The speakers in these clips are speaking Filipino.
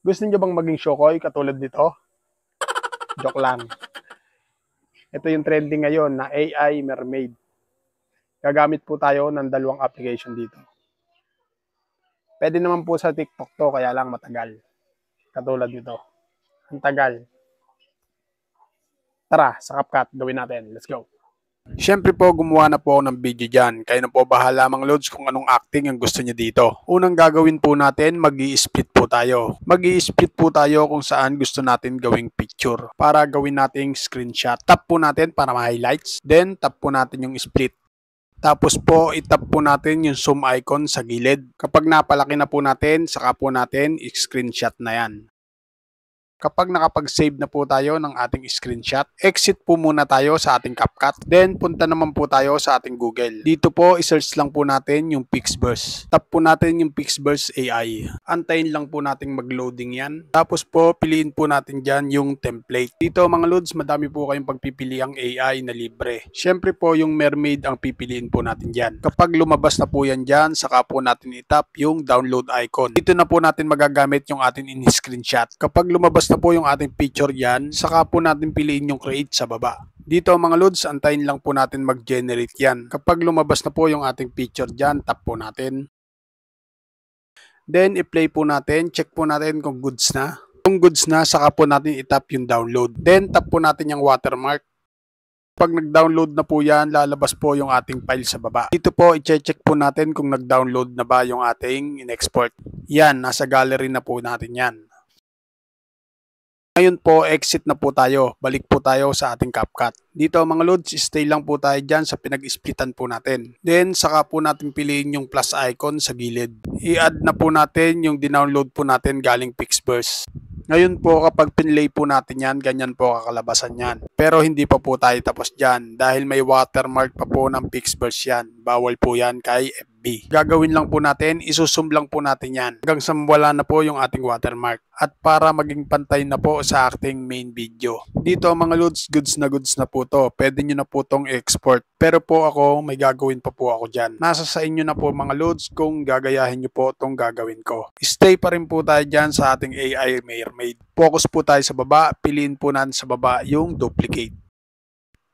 Gusto niyo bang maging Shokoy katulad nito? Joke lang. Ito yung trending ngayon na AI Mermaid. Gagamit po tayo ng dalawang application dito. Pwede naman po sa TikTok to, kaya lang matagal. Katulad nito. Ang tagal. Tara, sa CapCut, gawin natin. Let's go. Siyempre po, gumawa na po ako ng video dyan. Kayo na po bahala mga lods kung anong acting ang gusto niyo dito. Unang gagawin po natin, mag-i-split po tayo. Mag-i-split po tayo kung saan gusto natin gawing picture. Para gawin nating screenshot. Tap po natin para ma-highlights. Then, tap po natin yung split. Tapos po, itap po natin yung zoom icon sa gilid. Kapag napalaki na po natin, saka po natin i-screenshot na yan. Kapag nakapag-save na po tayo ng ating screenshot, exit po muna tayo sa ating CapCut. Then, punta naman po tayo sa ating Google. Dito po, isearch lang po natin yung Pixverse. Tap po natin yung Pixverse AI. Antayin lang po nating mag-loading yan. Tapos po, piliin po natin dyan yung template. Dito mga lods, madami po kayong pagpipiliang AI na libre. Siyempre po, yung Mermaid ang pipiliin po natin dyan. Kapag lumabas na po yan dyan, saka po natin itap yung download icon. Dito na po natin magagamit yung ating in-screenshot. Kapag lumabas na po yung ating picture yan, saka po natin piliin yung create sa baba. Dito mga lods, antayin lang po natin mag-generate yan. Kapag lumabas na po yung ating picture dyan, tap po natin. Then, i-play po natin, check po natin kung goods na. Kung goods na, saka po natin itap yung download. Then, tap po natin yung watermark. Pag nag-download na po yan, lalabas po yung ating file sa baba. Dito po, i-check po natin kung nag-download na ba yung ating in-export. Yan, nasa gallery na po natin yan. Ngayon po, exit na po tayo. Balik po tayo sa ating CapCut. Dito mga lods, stay lang po tayo dyan sa pinag-splitan po natin. Then, saka po natin piliin yung plus icon sa gilid. I-add na po natin yung dinownload po natin galing Pixverse. Ngayon po, kapag pinlay po natin yan, ganyan po kakalabasan yan. Pero hindi pa po tayo tapos dyan dahil may watermark pa po ng Pixverse yan. Bawal po yan kay FB. Gagawin lang po natin, isusum lang po natin yan hanggang sa wala na po yung ating watermark. At para maging pantay na po sa ating main video. Dito mga lods, goods na po to. Pwede nyo na po tong export. Pero po ako, may gagawin pa po ako dyan. Nasa sa inyo na po mga lods kung gagayahin nyo po tong gagawin ko. Stay pa rin po tayo dyan sa ating AI Mermaid. Focus po tayo sa baba, piliin po natin sa baba yung duplicate.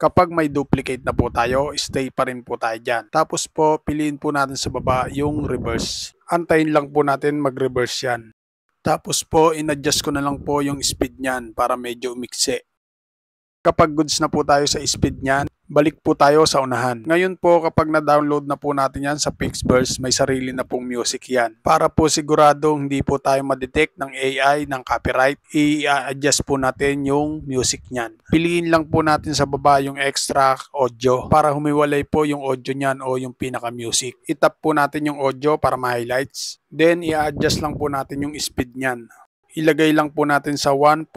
Kapag may duplicate na po tayo, stay pa rin po tayo dyan. Tapos po, piliin po natin sa baba yung reverse. Antayin lang po natin mag-reverse yan. Tapos po, in-adjust ko na lang po yung speed niyan para medyo umiksi. Kapag goods na po tayo sa speed niyan, balik po tayo sa unahan. Ngayon po, kapag na-download na po natin yan sa Pixverse, may sarili na pong music yan. Para po siguradong hindi po tayo ma-detect ng AI, ng copyright, i-adjust po natin yung music niyan. Piliin lang po natin sa baba yung extra audio para humiwalay po yung audio niyan o yung pinaka-music. Itap po natin yung audio para ma-highlights. Then, i-adjust lang po natin yung speed niyan. Ilagay lang po natin sa 1.1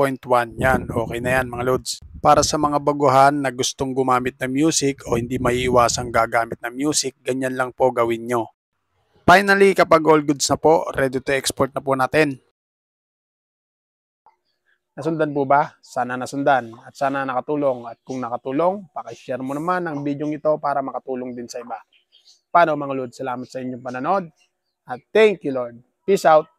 yan. Okay na yan mga lods. Para sa mga baguhan na gustong gumamit ng music o hindi maiiwasang gagamit ng music, ganyan lang po gawin nyo. Finally, kapag all goods na po, ready to export na po natin. Nasundan po ba? Sana nasundan at sana nakatulong. At kung nakatulong, pakishare mo naman ang video ito para makatulong din sa iba. Paano mga lods? Salamat sa inyong pananood at thank you Lord. Peace out.